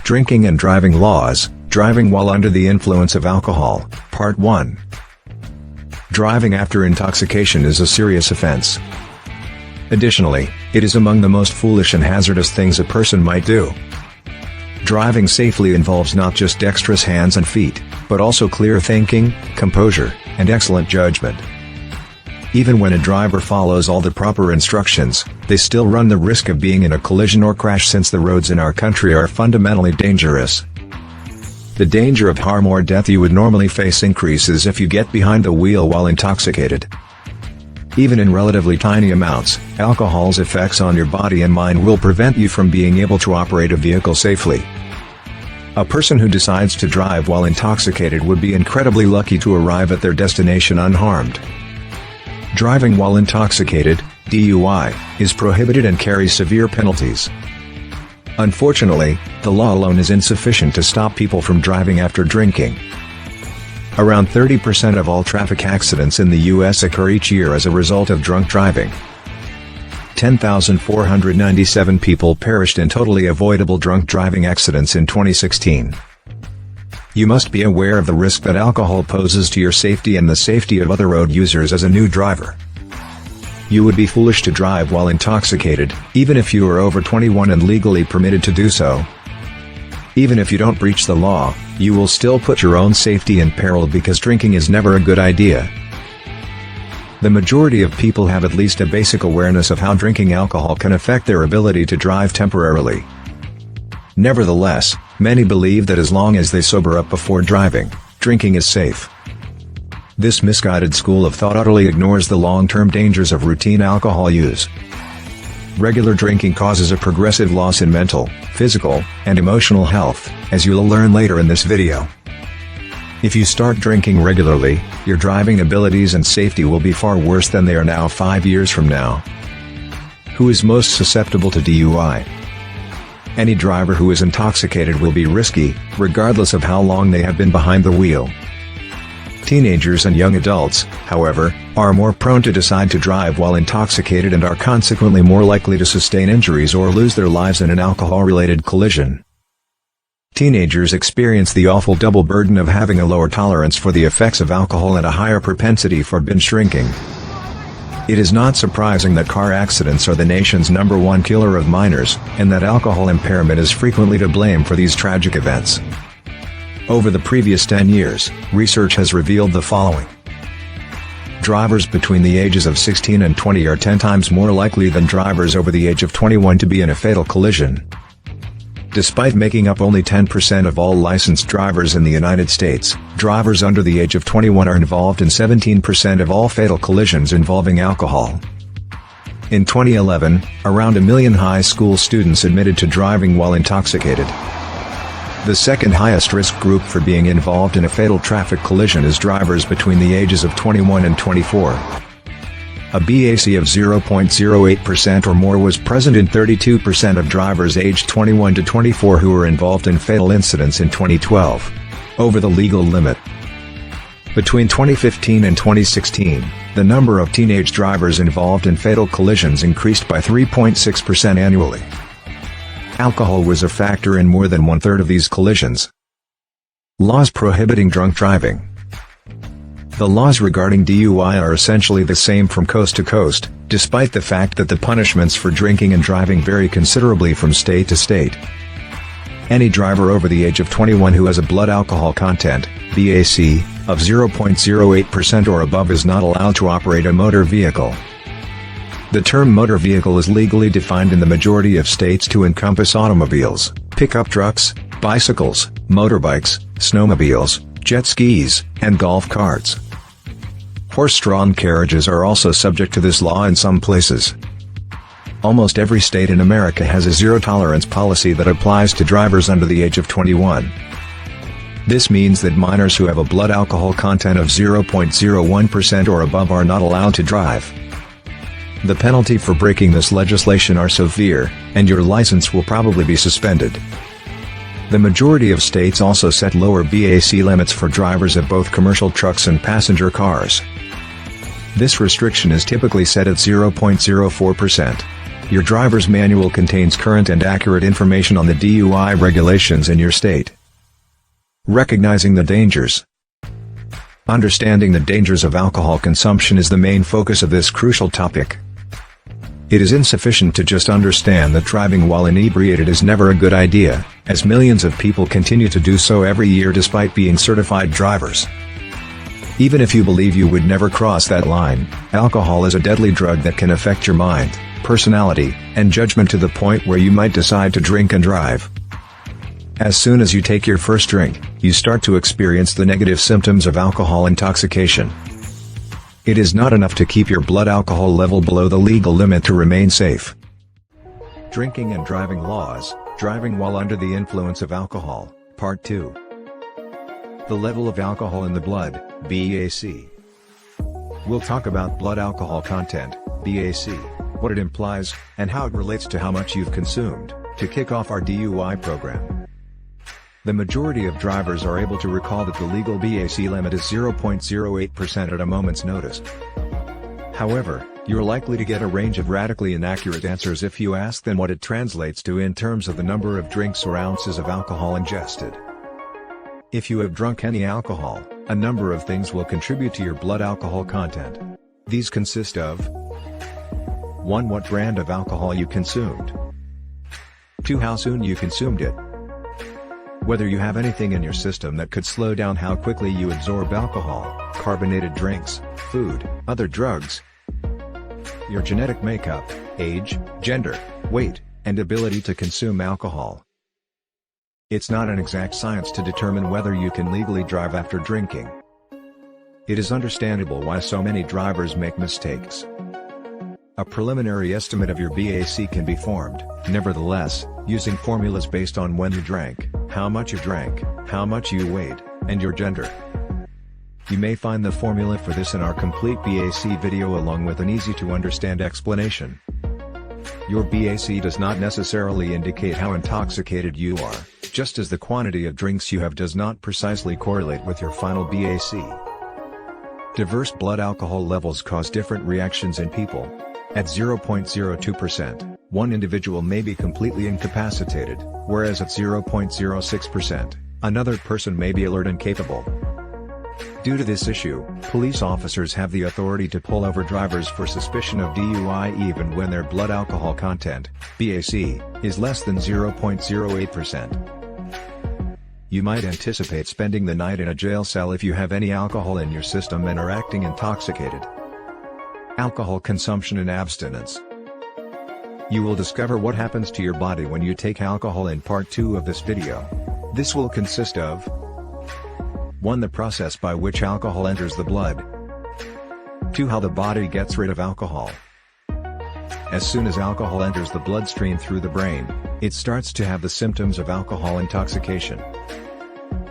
Drinking and Driving Laws, Driving While Under the Influence of Alcohol, Part 1. Driving after intoxication is a serious offense. Additionally, it is among the most foolish and hazardous things a person might do. Driving safely involves not just dexterous hands and feet, but also clear thinking, composure, and excellent judgment. Even when a driver follows all the proper instructions, they still run the risk of being in a collision or crash since the roads in our country are fundamentally dangerous. The danger of harm or death you would normally face increases if you get behind the wheel while intoxicated. Even in relatively tiny amounts, alcohol's effects on your body and mind will prevent you from being able to operate a vehicle safely. A person who decides to drive while intoxicated would be incredibly lucky to arrive at their destination unharmed. Driving while intoxicated, DUI, is prohibited and carries severe penalties. Unfortunately, the law alone is insufficient to stop people from driving after drinking. Around 30% of all traffic accidents in the U.S. occur each year as a result of drunk driving. 10,497 people perished in totally avoidable drunk driving accidents in 2016. You must be aware of the risk that alcohol poses to your safety and the safety of other road users as a new driver. You would be foolish to drive while intoxicated, even if you are over 21 and legally permitted to do so. Even if you don't breach the law, you will still put your own safety in peril because drinking is never a good idea. The majority of people have at least a basic awareness of how drinking alcohol can affect their ability to drive temporarily. Nevertheless, many believe that as long as they sober up before driving, drinking is safe. This misguided school of thought utterly ignores the long-term dangers of routine alcohol use. Regular drinking causes a progressive loss in mental, physical, and emotional health, as you'll learn later in this video. If you start drinking regularly, your driving abilities and safety will be far worse than they are now 5 years from now. Who is most susceptible to DUI? Any driver who is intoxicated will be risky, regardless of how long they have been behind the wheel. Teenagers and young adults, however, are more prone to decide to drive while intoxicated and are consequently more likely to sustain injuries or lose their lives in an alcohol-related collision. Teenagers experience the awful double burden of having a lower tolerance for the effects of alcohol and a higher propensity for binge drinking. It is not surprising that car accidents are the nation's #1 killer of minors, and that alcohol impairment is frequently to blame for these tragic events. Over the previous 10 years, research has revealed the following. Drivers between the ages of 16 and 20 are 10 times more likely than drivers over the age of 21 to be in a fatal collision. Despite making up only 10% of all licensed drivers in the United States, drivers under the age of 21 are involved in 17% of all fatal collisions involving alcohol. In 2011, around 1 million high school students admitted to driving while intoxicated. The second highest risk group for being involved in a fatal traffic collision is drivers between the ages of 21 and 24. A BAC of 0.08% or more was present in 32% of drivers aged 21 to 24 who were involved in fatal incidents in 2012, over the legal limit. Between 2015 and 2016, the number of teenage drivers involved in fatal collisions increased by 3.6% annually. Alcohol was a factor in more than one-third of these collisions. Laws prohibiting drunk driving. The laws regarding DUI are essentially the same from coast to coast, despite the fact that the punishments for drinking and driving vary considerably from state to state. Any driver over the age of 21 who has a blood alcohol content, BAC, of 0.08% or above is not allowed to operate a motor vehicle. The term motor vehicle is legally defined in the majority of states to encompass automobiles, pickup trucks, bicycles, motorbikes, snowmobiles, jet skis, and golf carts. Horse-drawn carriages are also subject to this law in some places. Almost every state in America has a zero-tolerance policy that applies to drivers under the age of 21. This means that minors who have a blood alcohol content of 0.01% or above are not allowed to drive. The penalty for breaking this legislation are severe, and your license will probably be suspended. The majority of states also set lower BAC limits for drivers of both commercial trucks and passenger cars. This restriction is typically set at 0.04%. Your driver's manual contains current and accurate information on the DUI regulations in your state. Recognizing the dangers. Understanding the dangers of alcohol consumption is the main focus of this crucial topic. It is insufficient to just understand that driving while inebriated is never a good idea, as millions of people continue to do so every year despite being certified drivers. Even if you believe you would never cross that line, alcohol is a deadly drug that can affect your mind, personality, and judgment to the point where you might decide to drink and drive. As soon as you take your first drink, you start to experience the negative symptoms of alcohol intoxication. It is not enough to keep your blood alcohol level below the legal limit to remain safe. Drinking and driving laws, driving while under the influence of alcohol, Part 2. The level of alcohol in the blood, BAC. We'll talk about blood alcohol content, BAC, what it implies, and how it relates to how much you've consumed, to kick off our DUI program. The majority of drivers are able to recall that the legal BAC limit is 0.08% at a moment's notice. However, you're likely to get a range of radically inaccurate answers if you ask them what it translates to in terms of the number of drinks or ounces of alcohol ingested. If you have drunk any alcohol, a number of things will contribute to your blood alcohol content. These consist of 1. What brand of alcohol you consumed. 2. How soon you consumed it. Whether you have anything in your system that could slow down how quickly you absorb alcohol, carbonated drinks, food, other drugs. Your genetic makeup, age, gender, weight, and ability to consume alcohol. It's not an exact science to determine whether you can legally drive after drinking. It is understandable why so many drivers make mistakes. A preliminary estimate of your BAC can be formed, nevertheless, using formulas based on when you drank, how much you drank, how much you weighed, and your gender. You may find the formula for this in our complete BAC video along with an easy-to-understand explanation. Your BAC does not necessarily indicate how intoxicated you are, just as the quantity of drinks you have does not precisely correlate with your final BAC. Diverse blood alcohol levels cause different reactions in people. At 0.02%, one individual may be completely incapacitated, whereas at 0.06%, another person may be alert and capable. Due to this issue, police officers have the authority to pull over drivers for suspicion of DUI even when their blood alcohol content, BAC, is less than 0.08%. You might anticipate spending the night in a jail cell if you have any alcohol in your system and are acting intoxicated. Alcohol consumption and abstinence. You will discover what happens to your body when you take alcohol in part 2 of this video. This will consist of 1. The process by which alcohol enters the blood. 2. How the body gets rid of alcohol. As soon as alcohol enters the bloodstream through the brain, it starts to have the symptoms of alcohol intoxication.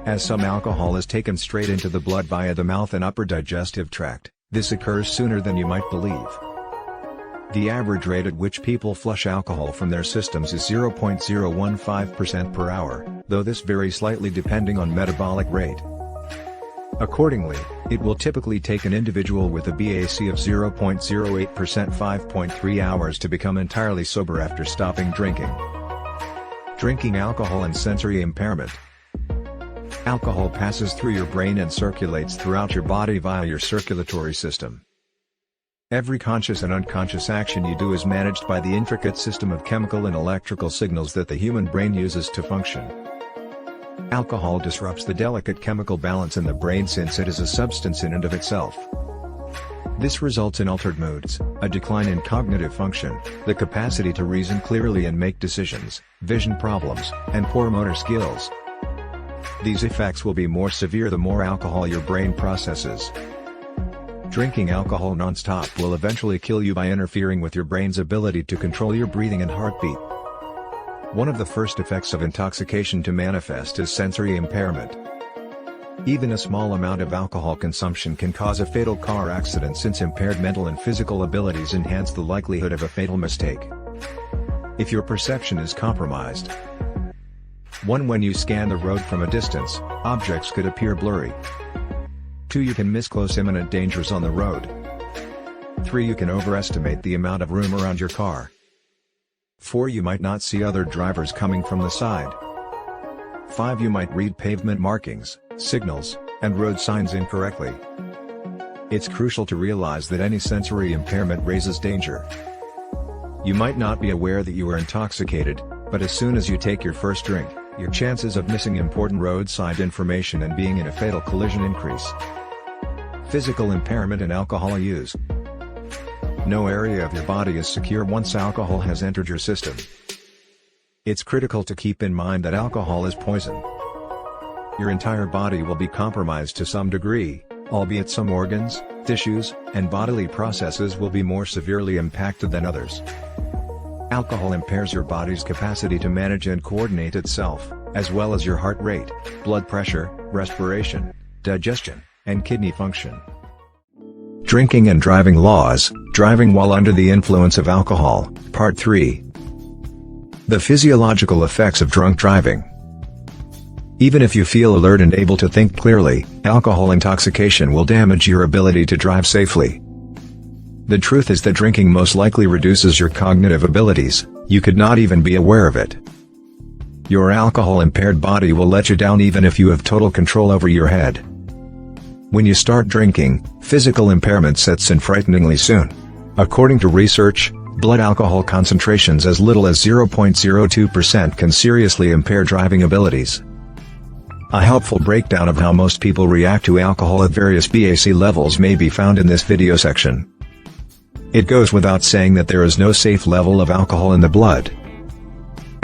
As some alcohol is taken straight into the blood via the mouth and upper digestive tract, this occurs sooner than you might believe. The average rate at which people flush alcohol from their systems is 0.015% per hour, though this varies slightly depending on metabolic rate. Accordingly, it will typically take an individual with a BAC of 0.08% 5.3 hours to become entirely sober after stopping drinking. Drinking alcohol and sensory impairment. Alcohol passes through your brain and circulates throughout your body via your circulatory system. Every conscious and unconscious action you do is managed by the intricate system of chemical and electrical signals that the human brain uses to function. Alcohol disrupts the delicate chemical balance in the brain since it is a substance in and of itself. This results in altered moods, a decline in cognitive function, the capacity to reason clearly and make decisions, vision problems, and poor motor skills. These effects will be more severe the more alcohol your brain processes. Drinking alcohol non-stop will eventually kill you by interfering with your brain's ability to control your breathing and heartbeat. One of the first effects of intoxication to manifest is sensory impairment. Even a small amount of alcohol consumption can cause a fatal car accident since impaired mental and physical abilities enhance the likelihood of a fatal mistake. If your perception is compromised. 1. When you scan the road from a distance, objects could appear blurry. 2. You can miss close imminent dangers on the road. 3. You can overestimate the amount of room around your car. 4. You might not see other drivers coming from the side. 5. You might read pavement markings, signals, and road signs incorrectly. It's crucial to realize that any sensory impairment raises danger. You might not be aware that you are intoxicated, but as soon as you take your first drink, your chances of missing important roadside information and being in a fatal collision increase. Physical impairment and alcohol use. No area of your body is secure once alcohol has entered your system. It's critical to keep in mind that alcohol is poison. Your entire body will be compromised to some degree, albeit some organs, tissues, and bodily processes will be more severely impacted than others. Alcohol impairs your body's capacity to manage and coordinate itself, as well as your heart rate, blood pressure, respiration, digestion, and kidney function. Drinking and driving laws, driving while under the influence of alcohol, Part 3. The physiological effects of drunk driving. Even if you feel alert and able to think clearly, alcohol intoxication will damage your ability to drive safely. The truth is that drinking most likely reduces your cognitive abilities, you could not even be aware of it. Your alcohol-impaired body will let you down even if you have total control over your head. When you start drinking, physical impairment sets in frighteningly soon. According to research, blood alcohol concentrations as little as 0.02% can seriously impair driving abilities. A helpful breakdown of how most people react to alcohol at various BAC levels may be found in this video section. It goes without saying that there is no safe level of alcohol in the blood.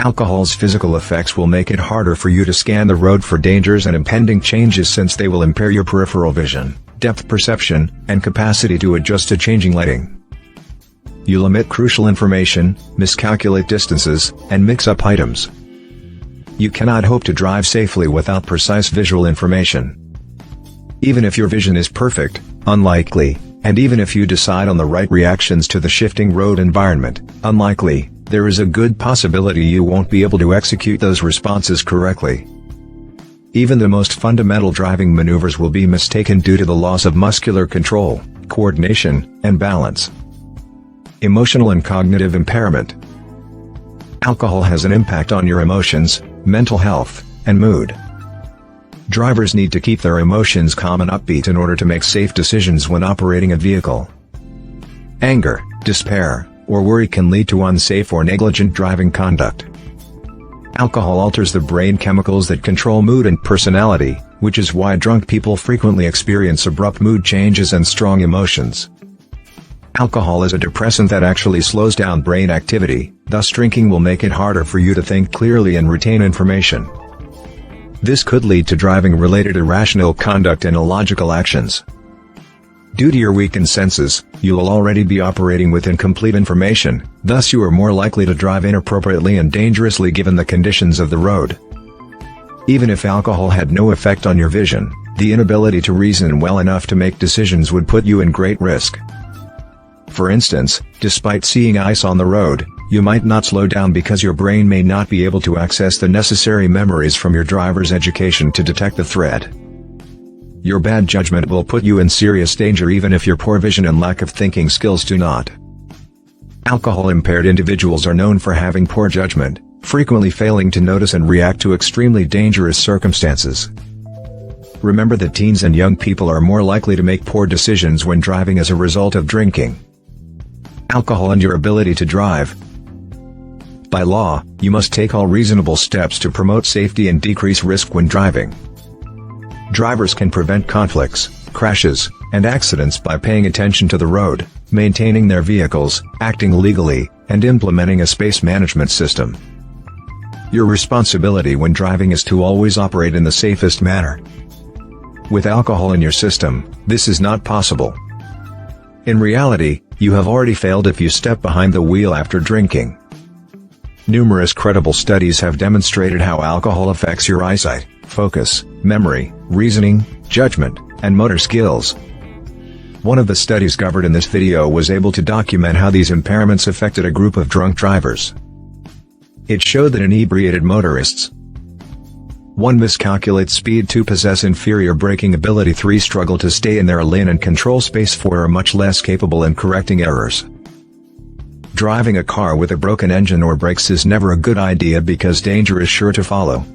Alcohol's physical effects will make it harder for you to scan the road for dangers and impending changes since they will impair your peripheral vision, depth perception, and capacity to adjust to changing lighting. You'll omit crucial information, miscalculate distances, and mix up items. You cannot hope to drive safely without precise visual information. Even if your vision is perfect, unlikely, and even if you decide on the right reactions to the shifting road environment, unlikely, there is a good possibility you won't be able to execute those responses correctly. Even the most fundamental driving maneuvers will be mistaken due to the loss of muscular control, coordination, and balance. Emotional and cognitive impairment. Alcohol has an impact on your emotions, mental health, and mood. Drivers need to keep their emotions calm and upbeat in order to make safe decisions when operating a vehicle. Anger, despair, or worry can lead to unsafe or negligent driving conduct. Alcohol alters the brain chemicals that control mood and personality, which is why drunk people frequently experience abrupt mood changes and strong emotions. Alcohol is a depressant that actually slows down brain activity, thus drinking will make it harder for you to think clearly and retain information. This could lead to driving-related irrational conduct and illogical actions. Due to your weakened senses, you will already be operating with incomplete information, thus you are more likely to drive inappropriately and dangerously given the conditions of the road. Even if alcohol had no effect on your vision, the inability to reason well enough to make decisions would put you in great risk. For instance, despite seeing ice on the road, you might not slow down because your brain may not be able to access the necessary memories from your driver's education to detect the threat. Your bad judgment will put you in serious danger even if your poor vision and lack of thinking skills do not. Alcohol-impaired individuals are known for having poor judgment, frequently failing to notice and react to extremely dangerous circumstances. Remember that teens and young people are more likely to make poor decisions when driving as a result of drinking. Alcohol and your ability to drive. By law, you must take all reasonable steps to promote safety and decrease risk when driving. Drivers can prevent conflicts, crashes, and accidents by paying attention to the road, maintaining their vehicles, acting legally, and implementing a space management system. Your responsibility when driving is to always operate in the safest manner. With alcohol in your system, this is not possible. In reality, you have already failed if you step behind the wheel after drinking. Numerous credible studies have demonstrated how alcohol affects your eyesight, focus, memory, reasoning, judgment, and motor skills. One of the studies covered in this video was able to document how these impairments affected a group of drunk drivers. It showed that inebriated motorists 1. Miscalculate speed, 2. Possess inferior braking ability, 3. Struggle to stay in their lane and control space, 4. Are much less capable in correcting errors. Driving a car with a broken engine or brakes is never a good idea because danger is sure to follow.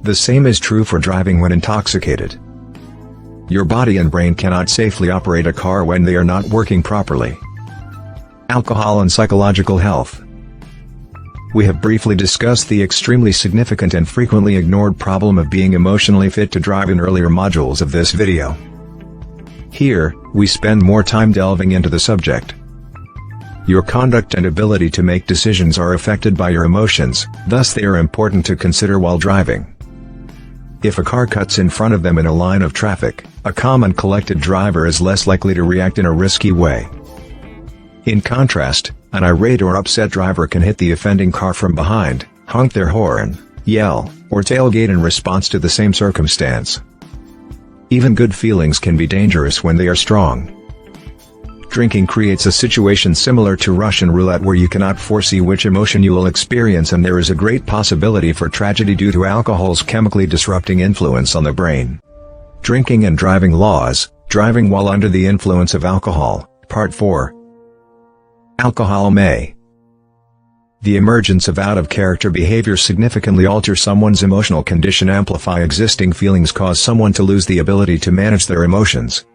The same is true for driving when intoxicated. Your body and brain cannot safely operate a car when they are not working properly. Alcohol and psychological health. We have briefly discussed the extremely significant and frequently ignored problem of being emotionally fit to drive in earlier modules of this video. Here, we spend more time delving into the subject. Your conduct and ability to make decisions are affected by your emotions, thus they are important to consider while driving. If a car cuts in front of them in a line of traffic, a calm and collected driver is less likely to react in a risky way. In contrast, an irate or upset driver can hit the offending car from behind, honk their horn, yell, or tailgate in response to the same circumstance. Even good feelings can be dangerous when they are strong. Drinking creates a situation similar to Russian roulette where you cannot foresee which emotion you will experience, and there is a great possibility for tragedy due to alcohol's chemically disrupting influence on the brain. Drinking and driving laws, driving while under the influence of alcohol, Part 4. Alcohol may. The emergence of out-of-character behavior significantly alter someone's emotional condition, amplify existing feelings, cause someone to lose the ability to manage their emotions.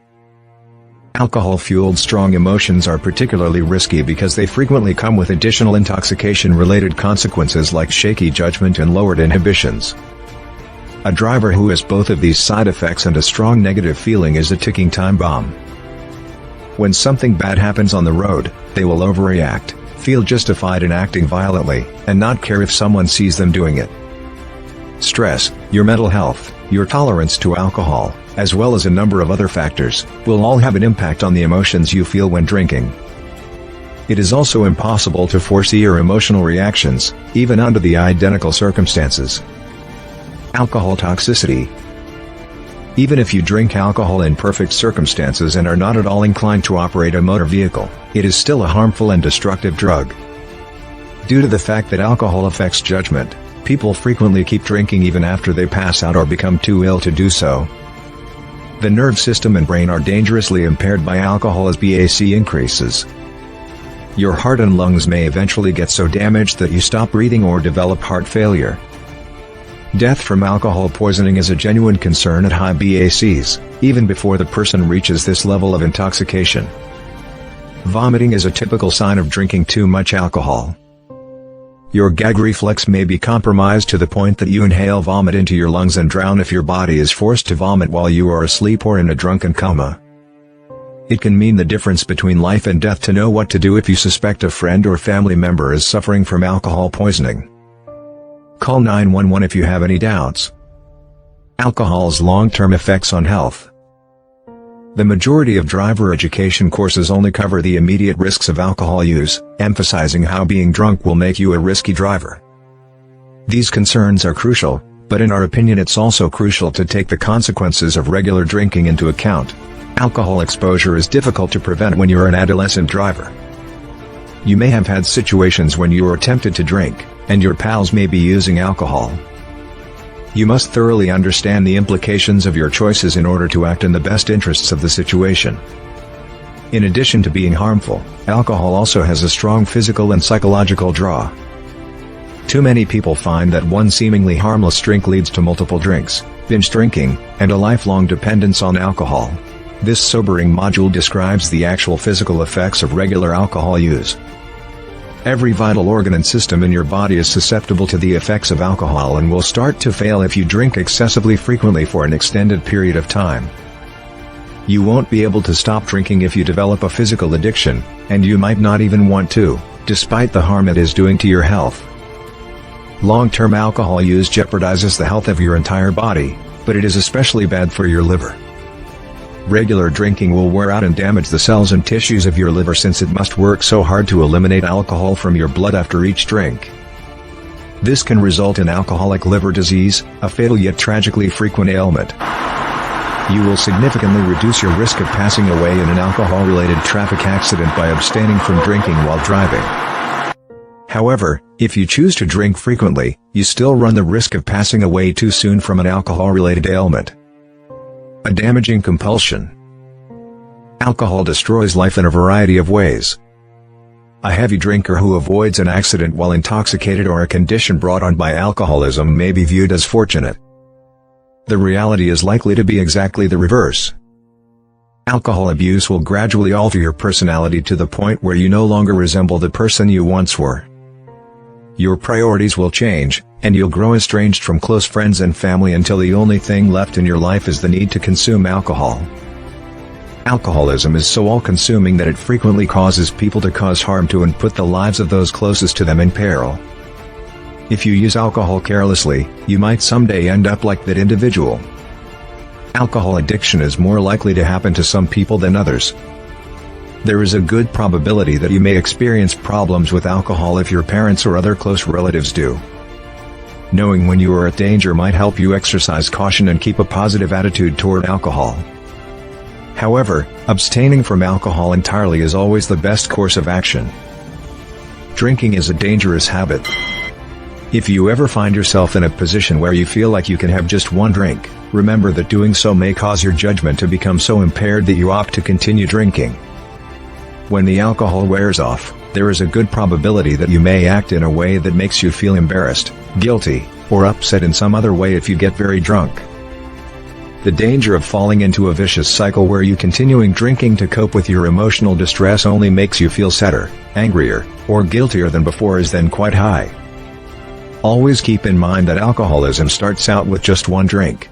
Alcohol-fueled strong emotions are particularly risky because they frequently come with additional intoxication-related consequences like shaky judgment and lowered inhibitions. A driver who has both of these side effects and a strong negative feeling is a ticking time bomb. When something bad happens on the road, they will overreact, feel justified in acting violently, and not care if someone sees them doing it. Stress, your mental health, your tolerance to alcohol, as well as a number of other factors, will all have an impact on the emotions you feel when drinking. It is also impossible to foresee your emotional reactions, even under the identical circumstances. Alcohol toxicity. Even if you drink alcohol in perfect circumstances and are not at all inclined to operate a motor vehicle, it is still a harmful and destructive drug. Due to the fact that alcohol affects judgment, people frequently keep drinking even after they pass out or become too ill to do so. The nerve system and brain are dangerously impaired by alcohol as BAC increases. Your heart and lungs may eventually get so damaged that you stop breathing or develop heart failure. Death from alcohol poisoning is a genuine concern at high BACs, even before the person reaches this level of intoxication. Vomiting is a typical sign of drinking too much alcohol. Your gag reflex may be compromised to the point that you inhale vomit into your lungs and drown if your body is forced to vomit while you are asleep or in a drunken coma. It can mean the difference between life and death to know what to do if you suspect a friend or family member is suffering from alcohol poisoning. Call 911 if you have any doubts. Alcohol's long-term effects on health. The majority of driver education courses only cover the immediate risks of alcohol use, emphasizing how being drunk will make you a risky driver. These concerns are crucial, but in our opinion it's also crucial to take the consequences of regular drinking into account. Alcohol exposure is difficult to prevent when you're an adolescent driver. You may have had situations when you were tempted to drink, and your pals may be using alcohol. You must thoroughly understand the implications of your choices in order to act in the best interests of the situation. In addition to being harmful, alcohol also has a strong physical and psychological draw. Too many people find that one seemingly harmless drink leads to multiple drinks, binge drinking, and a lifelong dependence on alcohol. This sobering module describes the actual physical effects of regular alcohol use. Every vital organ and system in your body is susceptible to the effects of alcohol and will start to fail if you drink excessively frequently for an extended period of time. You won't be able to stop drinking if you develop a physical addiction, and you might not even want to, despite the harm it is doing to your health. Long-term alcohol use jeopardizes the health of your entire body, but it is especially bad for your liver. Regular drinking will wear out and damage the cells and tissues of your liver since it must work so hard to eliminate alcohol from your blood after each drink. This can result in alcoholic liver disease, a fatal yet tragically frequent ailment. You will significantly reduce your risk of passing away in an alcohol-related traffic accident by abstaining from drinking while driving. However, if you choose to drink frequently, you still run the risk of passing away too soon from an alcohol-related ailment. A damaging compulsion. Alcohol destroys life in a variety of ways. A heavy drinker who avoids an accident while intoxicated or a condition brought on by alcoholism may be viewed as fortunate. The reality is likely to be exactly the reverse. Alcohol abuse will gradually alter your personality to the point where you no longer resemble the person you once were. Your priorities will change, and you'll grow estranged from close friends and family until the only thing left in your life is the need to consume alcohol. Alcoholism is so all-consuming that it frequently causes people to cause harm to and put the lives of those closest to them in peril. If you use alcohol carelessly, you might someday end up like that individual. Alcohol addiction is more likely to happen to some people than others. There is a good probability that you may experience problems with alcohol if your parents or other close relatives do. Knowing when you are at danger might help you exercise caution and keep a positive attitude toward alcohol. However, abstaining from alcohol entirely is always the best course of action. Drinking is a dangerous habit. If you ever find yourself in a position where you feel like you can have just one drink, remember that doing so may cause your judgment to become so impaired that you opt to continue drinking. When the alcohol wears off, there is a good probability that you may act in a way that makes you feel embarrassed, guilty, or upset in some other way if you get very drunk. The danger of falling into a vicious cycle where you continuing drinking to cope with your emotional distress only makes you feel sadder, angrier, or guiltier than before is then quite high. Always keep in mind that alcoholism starts out with just one drink.